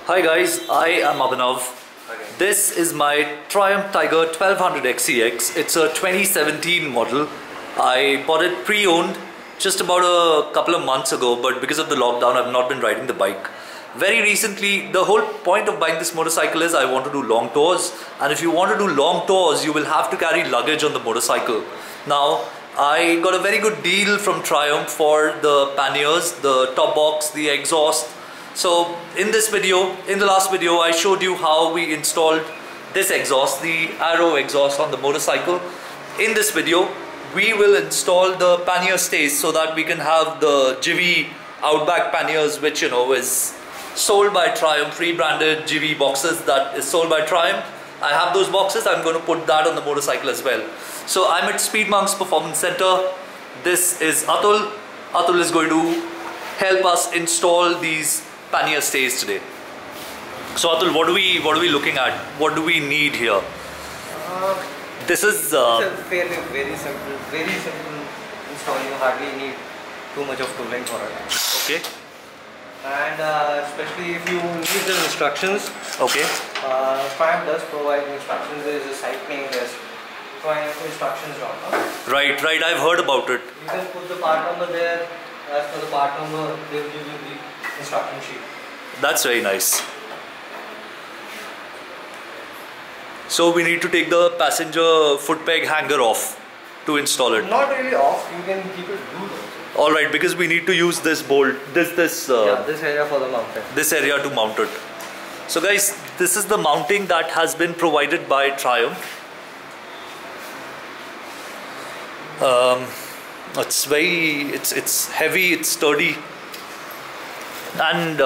Hi guys, I am Abhinav. Okay. This is my Triumph Tiger 1200 XCX. It's a 2017 model. I bought it pre-owned just about a couple of months ago, but because of the lockdown I've not been riding the bike. Very recently, the whole point of buying this motorcycle is I want to do long tours, and if you want to do long tours you will have to carry luggage on the motorcycle. Now I got a very good deal from Triumph for the panniers, the top box, the exhaust. So in this video, in the last video, I showed you how we installed this exhaust, the Arrow exhaust on the motorcycle. In this video, we will install the pannier stays so that we can have the Jivi Outback panniers, which is sold by Triumph, rebranded Jivi boxes that is sold by Triumph. I have those boxes. I'm going to put that on the motorcycle as well. So I'm at Speed Monks Performance Center. This is Atul. Atul is going to help us install these pannier stays today. So Atul, what are we looking at? What do we need here? This is it's a fairly very simple install. You hardly need too much of tooling for it. okay. And especially if you need the instructions. Okay. Triumph does provide instructions. There is a site name, there's Triumph instructions down. Right. I've heard about it. You can put the part number there. As for the part number, they will give you the instruction sheet. That's very nice. So we need to take the passenger foot peg hanger off to install it. Not really off. You can keep it loose also. All right, because we need to use this bolt, this area for the mounting. This area to mount it. So guys, this is the mounting that has been provided by Triumph. It's heavy, it's sturdy, and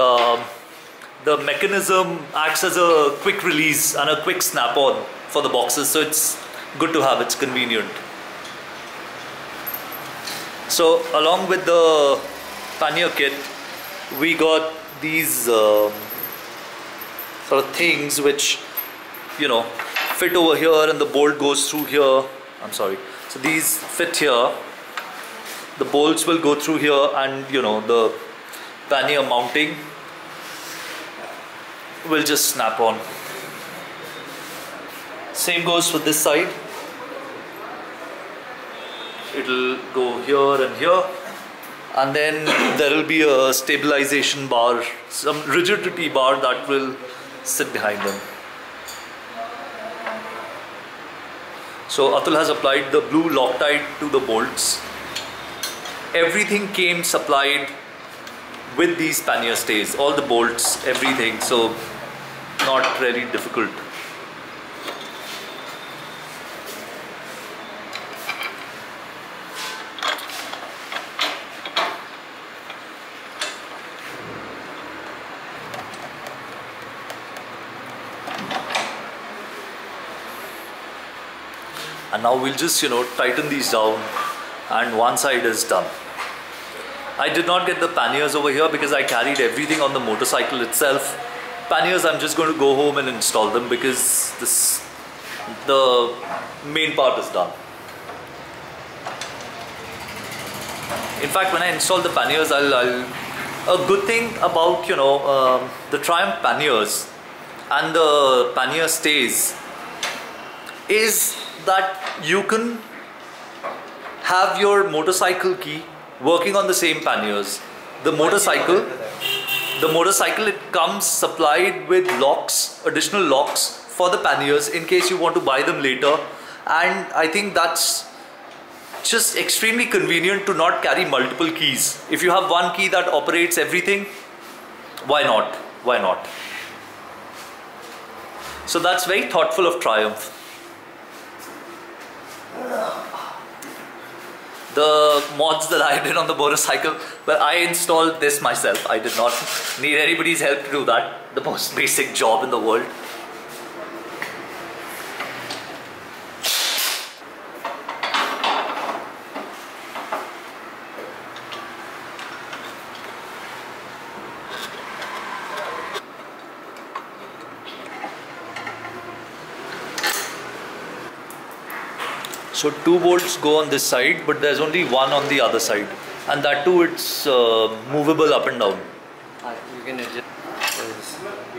the mechanism acts as a quick release and a quick snap-on for the boxes, so it's good to have, it's convenient. So along with the pannier kit, we got these sort of things which fit over here, and the bolt goes through here. I'm sorry. So these fit here. The bolts will go through here, and the pannier mounting will just snap on. Same goes for this side. It'll go here and here, and then there will be a stabilization bar, some rigidity bar that will sit behind them. So Atul has applied the blue Loctite to the bolts. Everything came supplied with these pannier stays, all the bolts, everything, so not really difficult. And now we'll just tighten these down, and one side is done. I did not get the panniers over here because I carried everything on the motorcycle itself. Panniers, I'm just going to go home and install them because the main part is done. In fact, when I install the panniers, a good thing about the Triumph panniers and the pannier stays is that you can have your motorcycle key working on the same panniers. The motorcycle, it comes supplied with locks, additional locks for the panniers in case you want to buy them later. And I think that's just extremely convenient to not carry multiple keys. If you have one key that operates everything, why not? Why not? So that's very thoughtful of Triumph. The mods that I did on the motorcycle, but I installed this myself. I did not need anybody's help to do that. The most basic job in the world. So 2 bolts go on this side, but there's only one on the other side, and that too it's movable up and down. You can adjust.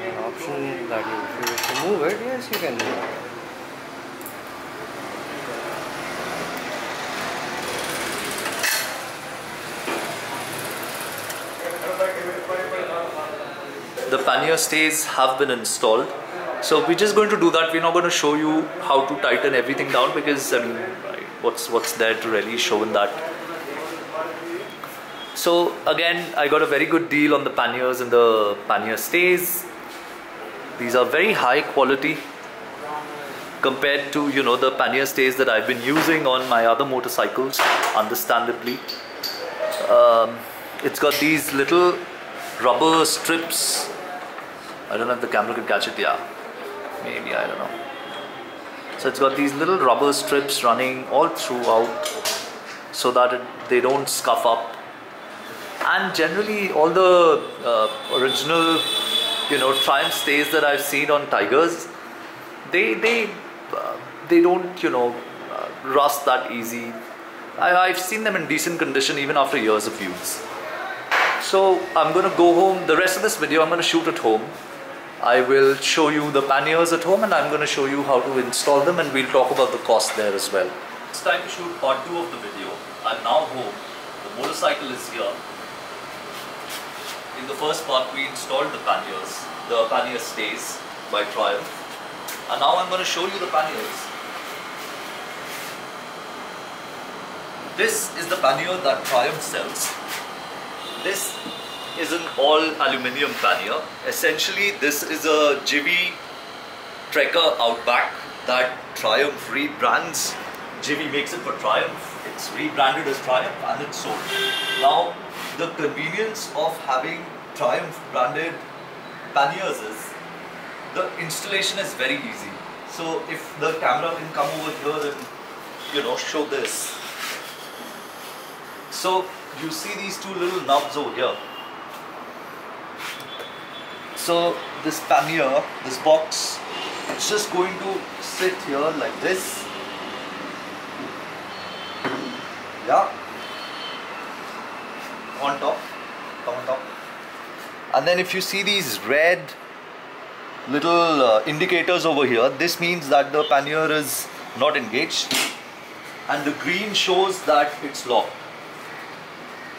an option that you, if you wish to move it, yes, you can move it. The pannier stays have been installed, so we're just going to do that. We're not going to show you how to tighten everything down because I mean, what's there to really show in that. So again, I got a very good deal on the panniers and the pannier stays. These are very high quality compared to, you know, the pannier stays that I've been using on my other motorcycles, understandably. It's got these little rubber strips. I don't know if the camera can catch it. Yeah, maybe, I don't know. So it's got these little rubber strips running all throughout so that they don't scuff up. And generally all the original, you know, Triumph stays that I've seen on Tigers, they don't, you know, rust that easy. I've seen them in decent condition even after years of use. So I'm going to go home. The rest of this video I'm going to shoot at home. I will show you the panniers at home and I'm going to show you how to install them, and we'll talk about the cost there as well. It's time to shoot part 2 of the video. I'm now home. The motorcycle is here. In the first part we installed the pannier stays by Triumph. And now I'm going to show you the panniers. This is the pannier that Triumph sells. This is an all aluminium pannier. Essentially this is a Givi Trekker Outback that Triumph rebrands. Givi makes it for Triumph. It's rebranded as Triumph and it's sold. Now the convenience of having Triumph branded panniers is the installation is very easy. So if the camera can come over here and, you know, show this. So you see these two little knobs over here. So this pannier, this box, it's just going to sit here like this. Yeah. On top, come on top. And then if you see these red little indicators over here, this means that the pannier is not engaged, and the green shows that it's locked.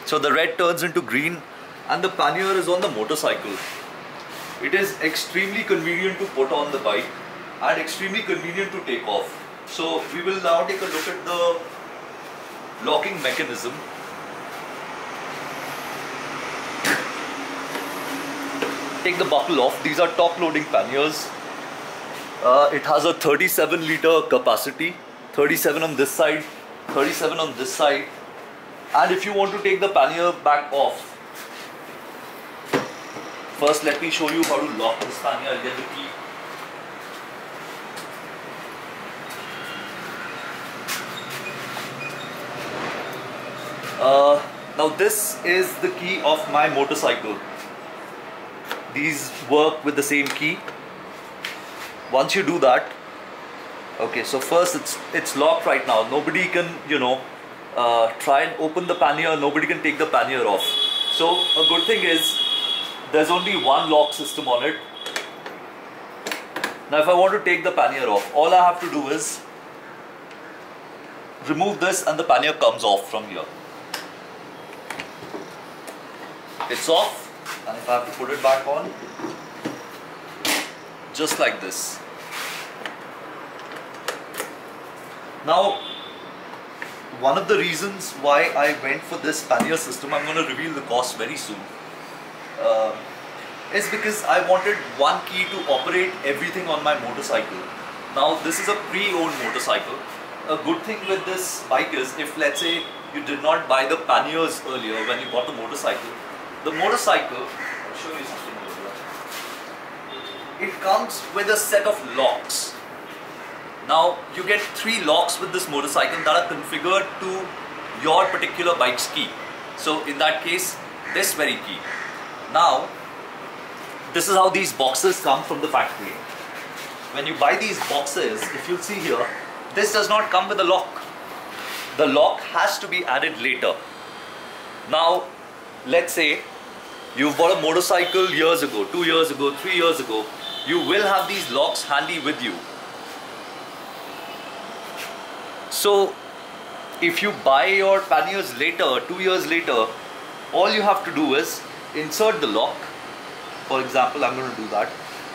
So the red turns into green and the pannier is on the motorcycle. It is extremely convenient to put on the bike and extremely convenient to take off. So we will now take a look at the locking mechanism. Take the buckle off. These are top loading panniers. It has a 37 litre capacity, 37 on this side, 37 on this side. And if you want to take the pannier back off, first let me show you how to lock this pannier. I'll get the key. Now this is the key of my motorcycle. These work with the same key. Once you do that, okay, so first it's locked right now. Nobody can, you know, try and open the pannier. Nobody can take the pannier off. So a good thing is there's only one lock system on it. Now if I want to take the pannier off, all I have to do is remove this and the pannier comes off from here. It's off, and if I have to put it back on, just like this. Now, one of the reasons why I went for this pannier system, I'm going to reveal the cost very soon, is because I wanted one key to operate everything on my motorcycle. Now, this is a pre-owned motorcycle. A good thing with this bike is, if let's say you did not buy the panniers earlier when you bought the motorcycle, I'll show you something over here. It comes with a set of locks. Now you get 3 locks with this motorcycle that are configured to your particular bike's key. So in that case, this very key. Now, this is how these boxes come from the factory. When you buy these boxes, if you'll see here, this does not come with a lock. The lock has to be added later. Now, let's say you've bought a motorcycle years ago, 2 years ago, 3 years ago, you will have these locks handy with you. So if you buy your panniers later, 2 years later, all you have to do is insert the lock. For example, I'm going to do that.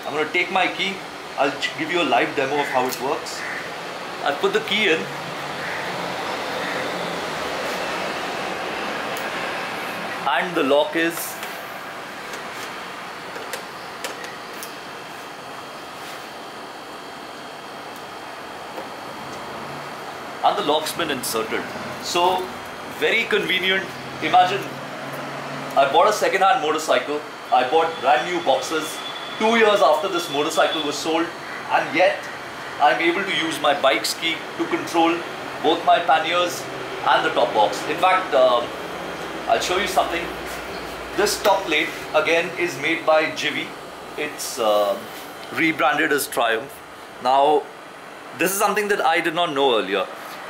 I'm going to take my key. I'll give you a live demo of how it works. I'll put the key in. And the lock is and the lock's been inserted. So very convenient. Imagine I bought a second-hand motorcycle. I bought brand new boxes 2 years after this motorcycle was sold, and yet I'm able to use my bike's key to control both my panniers and the top box. In fact, I'll show you something. This top plate again is made by Jivi. It's rebranded as Triumph. Now, this is something that I did not know earlier.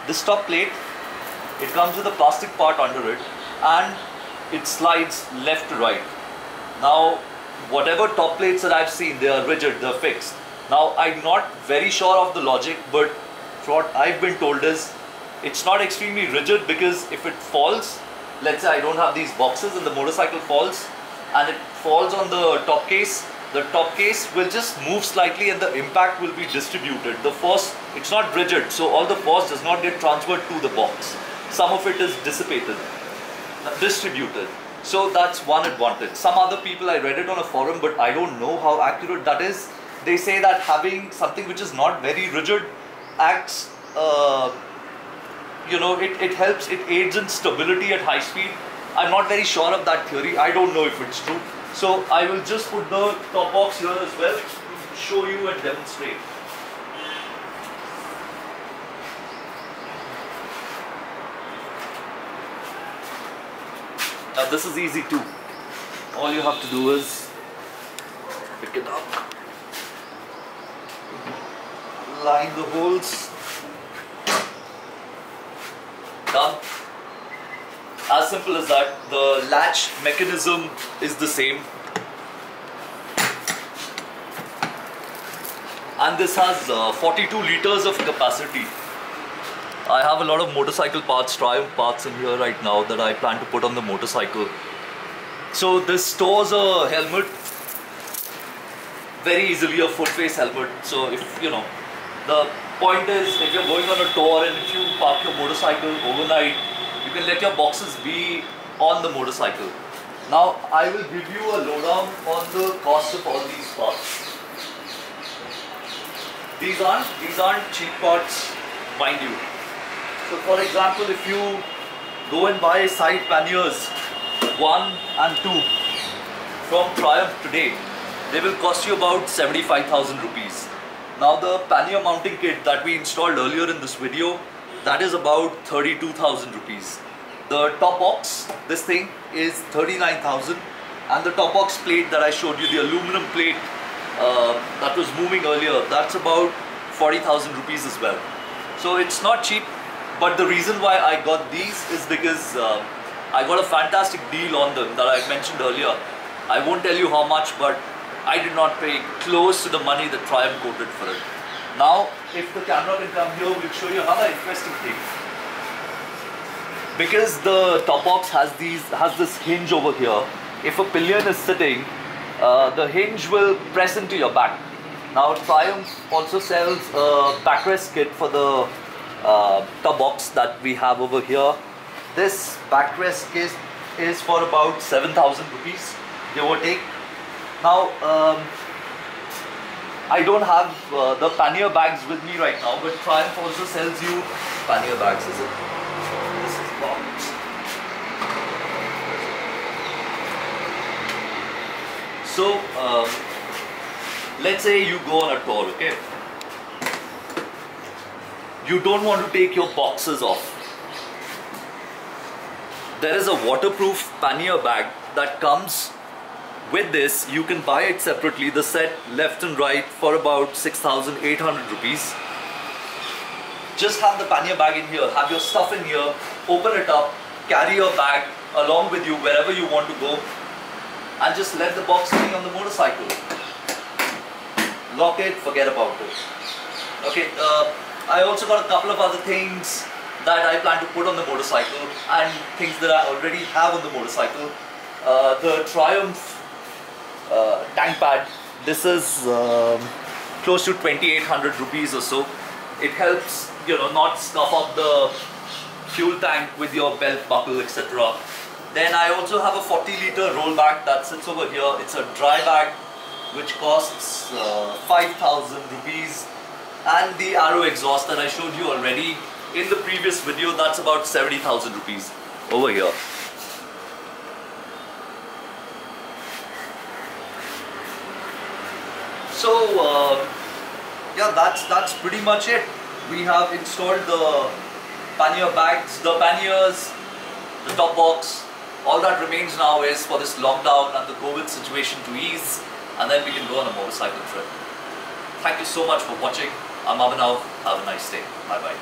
This top plate, it comes with a plastic part under it, and it slides left to right. Now, whatever top plates that I've seen, they are rigid, they're fixed. Now, I'm not very sure of the logic, but what I've been told is it's not extremely rigid, because if it falls, let's say I don't have these boxes and the motorcycle falls and it falls on the top case will just move slightly and the impact will be distributed. The force, it's not rigid, so all the force does not get transferred to the box. Some of it is dissipated, distributed. So that's one advantage. Some other people, I read it on a forum, but I don't know how accurate that is. They say that having something which is not very rigid acts, it helps, it aids in stability at high speed. I'm not very sure of that theory. I don't know if it's true. So I will just put the top box here as well to show you and demonstrate. Now this is easy too. All you have to do is pick it up, line the holes, done. As simple as that. The latch mechanism is the same. And this has 42 liters of capacity. I have a lot of motorcycle parts, Triumph parts in here right now that I plan to put on the motorcycle. So this stores a helmet very easily, a foot face helmet. So if the point is, if you're going on a tour and if you park your motorcycle overnight, you can let your boxes be on the motorcycle. Now I will give you a lowdown on the cost of all these parts. These aren't cheap parts, mind you. So for example, if you go and buy side panniers 1 and 2 from Triumph today, they will cost you about 75,000 rupees. Now the pannier mounting kit that we installed earlier in this video, that is about 32,000 rupees. The top box, this thing, is 39,000, and the top box plate that I showed you, the aluminum plate that was moving earlier, that's about 40,000 rupees as well. So it's not cheap, but the reason why I got these is because I got a fantastic deal on them that I mentioned earlier. I won't tell you how much, but I did not pay close to the money that Triumph quoted for it. Now, if the camera can come here, we'll show you another interesting thing. Because the top box has this hinge over here, if a pillion is sitting, the hinge will press into your back. Now Triumph also sells a backrest kit for the top box that we have over here. This backrest kit is for about 7,000 rupees, give or take. Now I don't have the pannier bags with me right now, but Triumph also sells you pannier bags, is it? This is box. So let's say you go on a tour, okay? You don't want to take your boxes off. There is a waterproof pannier bag that comes with this. You can buy it separately, the set left and right, for about 6,800 rupees. Just have the pannier bag in here, have your stuff in here, open it up, carry your bag along with you wherever you want to go. and just let the box be on the motorcycle. Lock it, forget about it. Okay, I also got a couple of other things that I plan to put on the motorcycle and things that I already have on the motorcycle. The Triumph tank pad. This is close to 2,800 rupees or so. It helps, you know, not scuff up the fuel tank with your belt buckle, etc. Then I also have a 40-litre roll bag that sits over here. It's a dry bag which costs 5,000 rupees, and the Arrow exhaust that I showed you already in the previous video, that's about 70,000 rupees over here. So yeah, that's pretty much it. We have installed the pannier bags, the panniers, the top box. All that remains now is for this lockdown and the COVID situation to ease, and then we can go on a motorcycle trip. Thank you so much for watching. I'm Abhinav. Have a nice day. Bye bye.